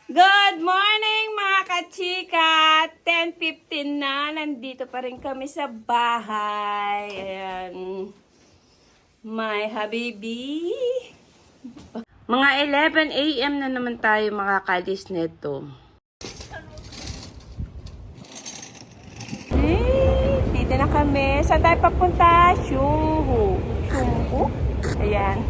Good morning mga kachika! 10:15 na. Nandito pa rin kami sa bahay. Ayan. My habibi. Mga 11 a.m. na naman tayo makakalis neto. Dito na kami. Saan tayo papunta? Shunghu. Shunghu? Ayan.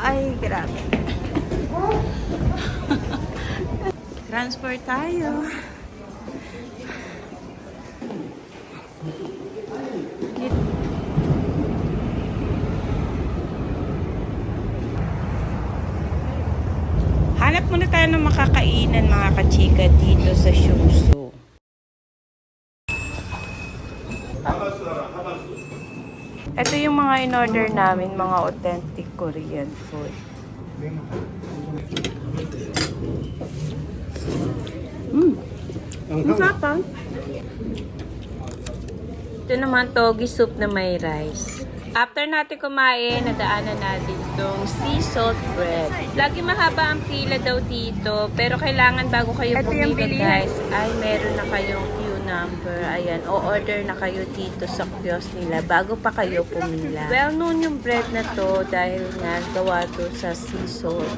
Ay, grabe. Transport tayo. Hanap muna tayo ng makakainan mga kachika dito sa Shungsu. Ito yung mga in-order namin, mga authentic Korean food. Masarap. Ito naman togi soup na may rice. After natin kumain, nadaanan natin itong sea salt bread. Lagi mahaba ang pila daw dito, pero kailangan bago kayo pumila guys, ay meron na kayong queue number. Ayan, o-order na kayo dito sa kiosk nila bago pa kayo pumila. Well known yung bread na to dahil nga gawa to sa sea salt.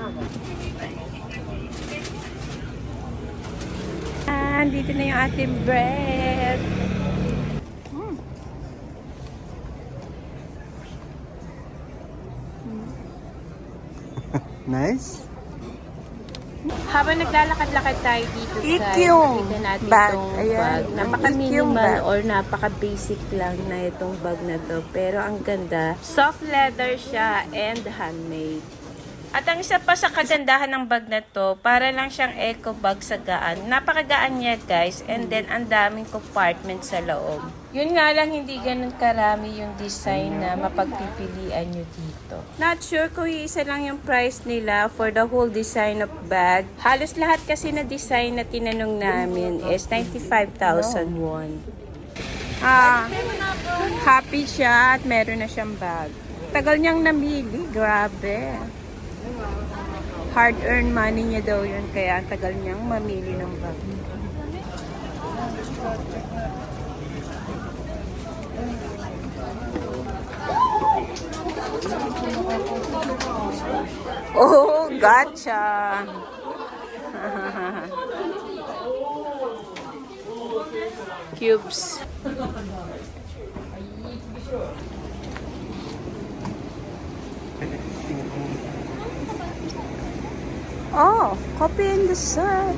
Dito na yung ating bread. Nice. Habang naglalakad-lakad tayo dito sa nakita natin bag. itong Ayan, bag. Napaka-minimal bag. or napaka-basic lang na itong bag na to. Pero ang ganda. Soft leather siya and handmade. At ang isa pa sa kagandahan ng bag na to, para lang siyang eco bag sa gaan. Napakagaan niya guys, and then ang daming compartment sa loob. Yun nga lang, hindi ganun karami yung design na mapagpipilian nyo dito. Not sure kung isa lang yung price nila for the whole design of bag. Halos lahat kasi na design na tinanong namin is 95,000 won. Happy siya at meron na siyang bag. Tagal niyang namili, grabe. Hard-earned money niya daw yun, kaya ang tagal niyang mamili ng bag. Oh, gotcha! Cubes. Oh, coffee in the sun.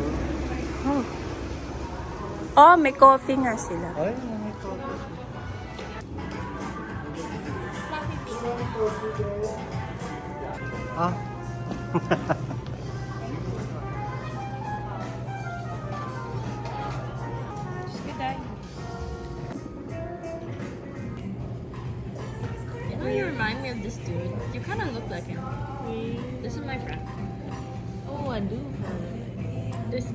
Oh, may coffee nga sila. Ay, may coffee. Ah. You know, you remind me of this dude. You kind of look like him. This is my friend. Oh, I do. This.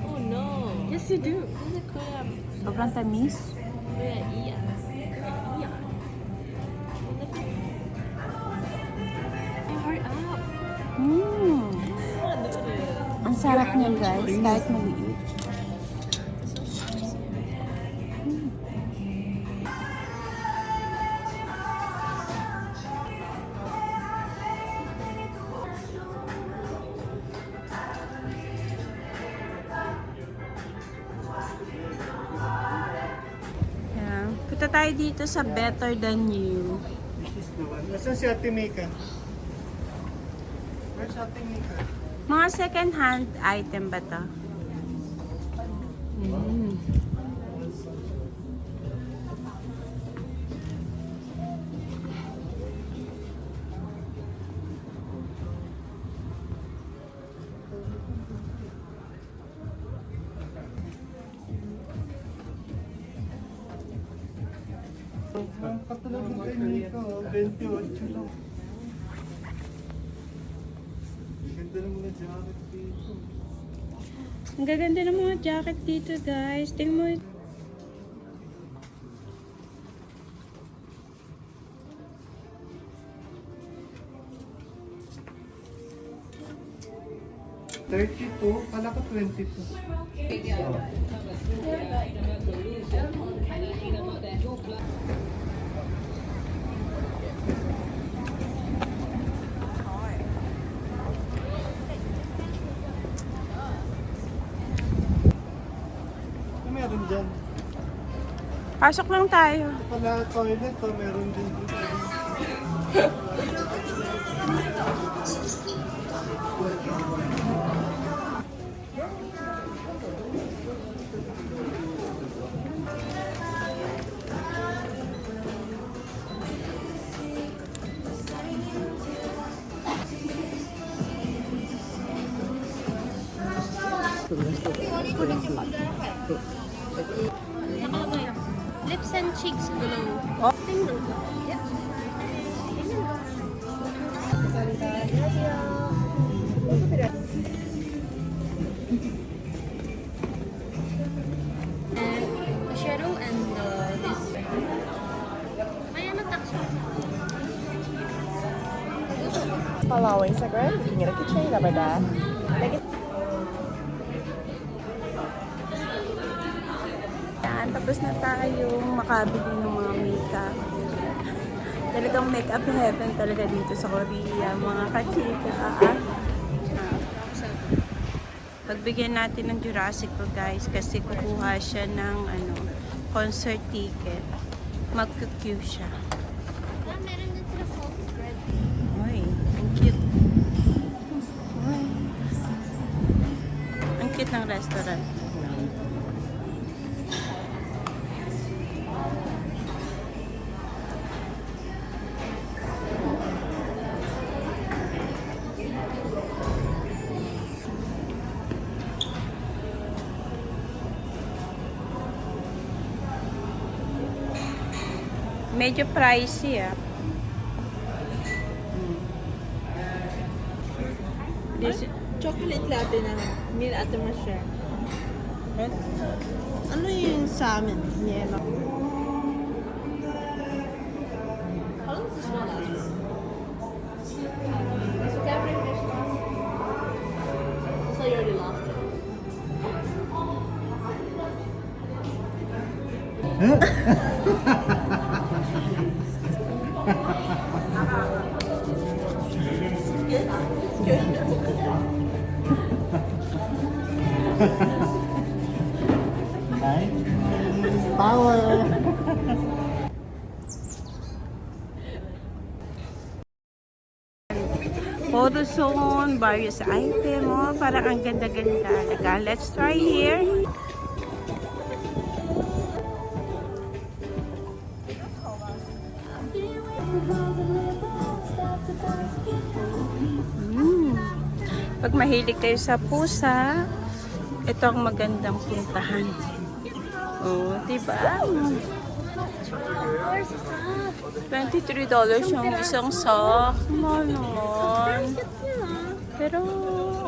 Oh no. Yes, you do. This is Kuya. Sobrang tamis. Kuya Ian. Hurry up. Ang sarap niya guys, kahit maliit. Punta tayo dito sa Better Than You. Nasaan si Ate Mika? Where's Ate Mika? Mga second hand item ba to? Ang katulad ng kay Mika, 28 lang. Ganda ng mga jacket dito. Ang gaganda ng mga jacket dito, guys. Tingnan mo. 32, kala ko 22. Meron dyan. Pasok lang tayo. Pala toilet, meron din dito. Lips and cheeks glow. Oh. Yep. And shadow and this. May ano tax? Follow our Instagram, looking at a kitchen, number that. Yan, tapos na tayong makabili ng mga makeup. Talagang makeup heaven talaga dito sa Korea, mga kachika. Pagbigyan natin ng Jurassic World guys kasi kukuha siya ng concert ticket. Mag-queue siya. Meron din sila salted bread. Uy, ang cute. Uy. Ang cute ng restaurant. Medyo pricey This, Chocolate latte na meal at the share. Ano yung sa amin? Yelo. How long does this one last for? So you already lost it. Power! photo zone, various item, parang ang ganda-ganda. Let's try here. Pag mahilig kayo sa pusa, ito ang magandang puntahan. Oh, diba? $23 yung isang sock. Mahal naman. Pero,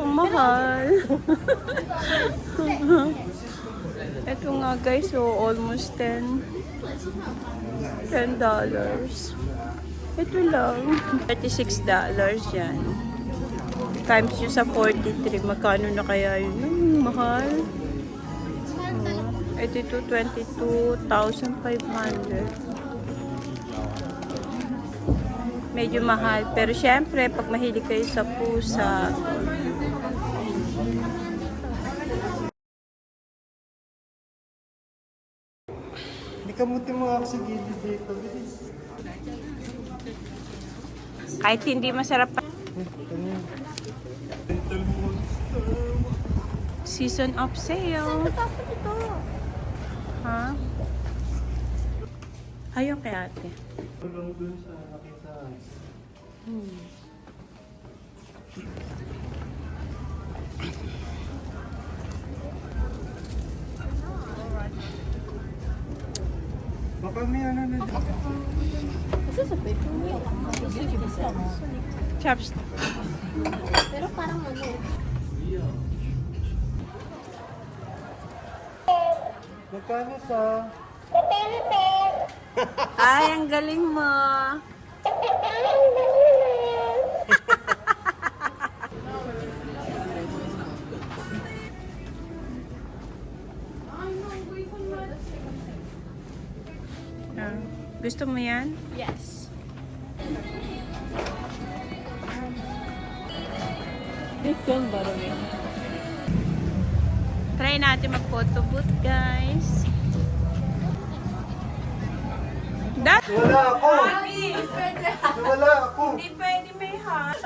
ang mahal. Ito nga guys, so almost $10. Ito lang. $36 yan. Times yun sa 43. Magkano na kaya yun? Mahal. Ito 22,500. Medyo mahal. Pero syempre, pag mahilig kayo sa pusa, Hindi kamuti mo ako sa gilid dito. Bilis. kahit hindi masarap pa. Season of sale. Ha? Ayaw kay ate. Tulong dun sa nakita. Baka may ano na dito. Chopstick. Pero parang ano. Magkano sa... Ay, ang galing mo. Ah, gusto mo yan? Yes. They film by the way. Try natin mag-photo booth, guys. Wala ako! Wala ako! Hindi pwede may heart.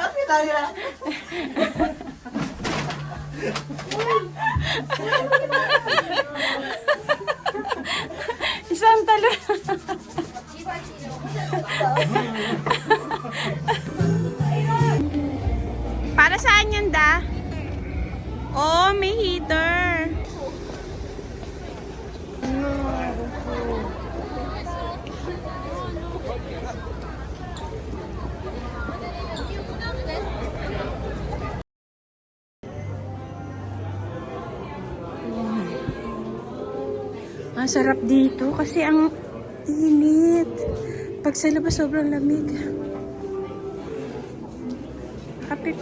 Isang talo. Para saan yan, da? Oh, may heater. Ang sarap dito kasi ang init. Pag sa labas sobrang lamig.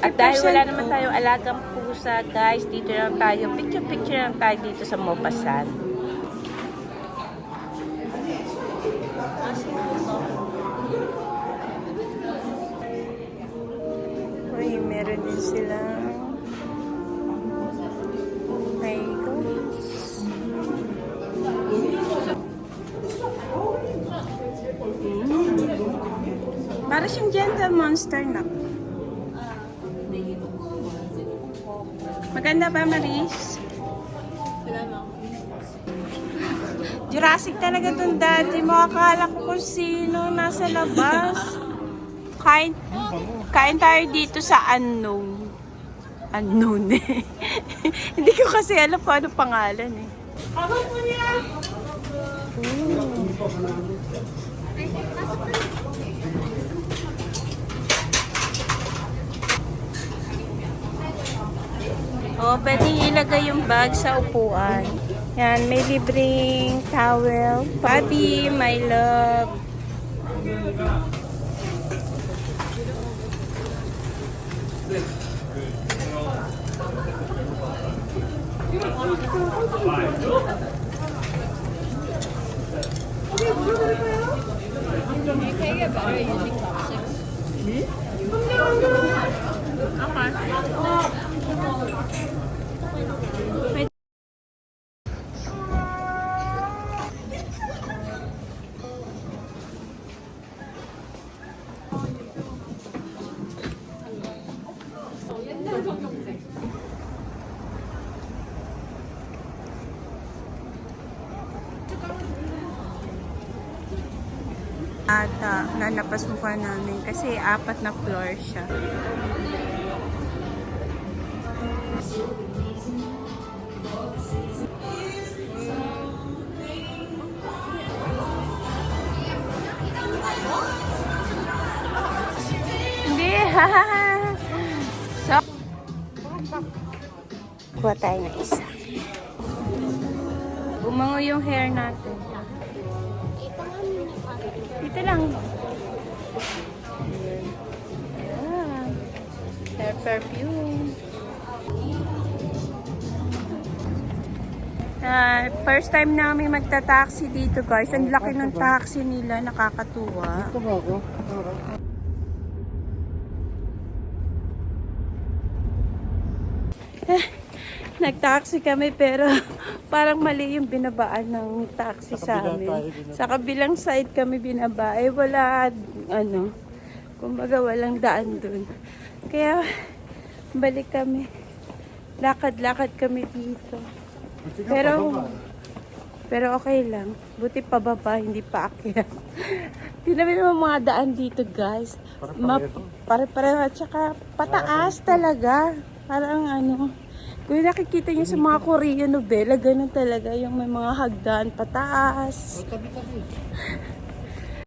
At dahil wala naman tayong alagang pusa, guys, dito lang tayo. Picture-picture lang tayo dito sa Mopasan. Uy, meron din silang mangoes. Para siyang gentle monster na. Maganda ba, Maris? Jurassic talaga tong dati mo. Akala ko kung sino nasa labas. Kain tayo dito sa unknown. Unknown eh. Hindi ko kasi alam kung ano pangalan eh. Oh, pwedeng ilagay yung bag sa upuan. Yan, may libreng towel. Papi, my love. You can get better using chopsticks. Ata, lalapas mukha namin kasi 4 na floor siya. Hindi, so, kuha tayo ng isa. Bumango yung hair natin. Dito lang. Ah, hair perfume. First time namin magta-taxi dito, guys. Ang laki ng taxi nila, nakakatuwa. Ito ba ako? Nag-taxi kami pero parang mali yung binabaan ng taxi sa amin. Sa kabilang side kami binaba. Eh wala, ano, kumbaga walang daan dun. Kaya balik kami. Lakad-lakad kami dito. Pero okay lang. Buti pababa, hindi pa akyat. Tinabi naman mga daan dito, guys. Pare-pareho. At saka pataas talaga. Parang ano, kung nakikita niyo sa mga Korean novela, ganun talaga yung may mga hagdan pataas. Tabi-tabi.